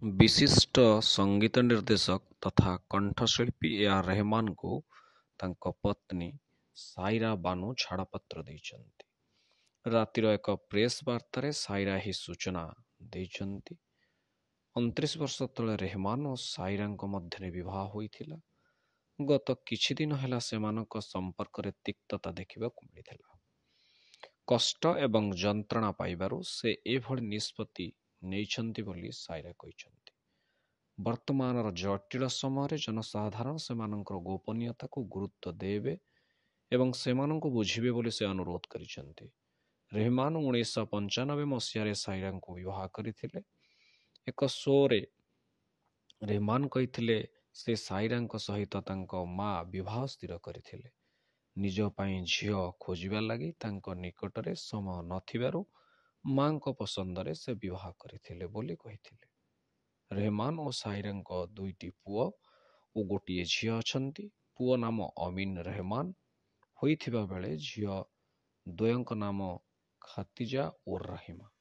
ବିଶିଷ୍ଟ ସଙ୍ଗୀତ ନିର୍ଦ୍ଦେଶକ ତଥା କଣ୍ଠଶିଳ୍ପୀ ଏ.ଆର୍. ରେହମାନଙ୍କୁ ତାଙ୍କ ପତ୍ନୀ ସାଇରା ବାନୁ ଛାଡ଼ପତ୍ର ଦେଇଛନ୍ତି। ରାତିର ଏକ ପ୍ରେସ୍ ବାର୍ତ୍ତାରେ ସାଇରା ଏହି ସୂଚନା ଦେଇଛନ୍ତି। 29 ବର୍ଷ ତଳେ ରେହମାନ ଓ ସାଇରାଙ୍କ ମଧ୍ୟରେ ବିବାହ ହୋଇଥିଲା। ଗତ କିଛି ଦିନ ହେଲା ସେମାନଙ୍କ ସମ୍ପର୍କରେ ତିକ୍ତତା ଦେଖିବାକୁ ମିଳିଥିଲା। କଷ୍ଟ ଏବଂ ଯନ୍ତ୍ରଣା ପାଇବାରୁ ସେ ଏଭଳି ନିଷ୍ପତ୍ତି ନେଇଛନ୍ତି ବୋଲି ସାଇରା କହିଛନ୍ତି। ବର୍ତ୍ତମାନର ଜଟିଳ ସମୟରେ ଜନସାଧାରଣ ସେମାନଙ୍କର ଗୋପନୀୟତାକୁ ଗୁରୁତ୍ୱ ଦେବେ ଏବଂ ସେମାନଙ୍କୁ ବୁଝିବେ ବୋଲି ସେ ଅନୁରୋଧ କରିଛନ୍ତି। ରେହମାନ 1995 ମସିହାରେ ସାଇରାଙ୍କୁ ବିବାହ କରିଥିଲେ। ଏକ ଶୋରେ ରେହମାନ କହିଥିଲେ ସେ ସାଇରାଙ୍କ ସହିତ ତାଙ୍କ ମା ବିବାହ ସ୍ଥିର କରିଥିଲେ। ନିଜ ପାଇଁ ଝିଅ ଖୋଜିବା ଲାଗି ତାଙ୍କ ନିକଟରେ ସମୟ ନଥିବାରୁ ମାଙ୍କ ପସନ୍ଦରେ ସେ ବିବାହ କରିଥିଲେ ବୋଲି କହିଥିଲେ। ରେହମାନ ଓ ସାଇରାଙ୍କ ଦୁଇଟି ପୁଅ ଓ ଗୋଟିଏ ଝିଅ ଅଛନ୍ତି। ପୁଅ ନାମ ଅମିନ ରେହମାନ ହୋଇଥିବା ବେଳେ ଝିଅ ଦ୍ୱୟଙ୍କ ନାମ ଖାତିଜା ଓ ରହିମା।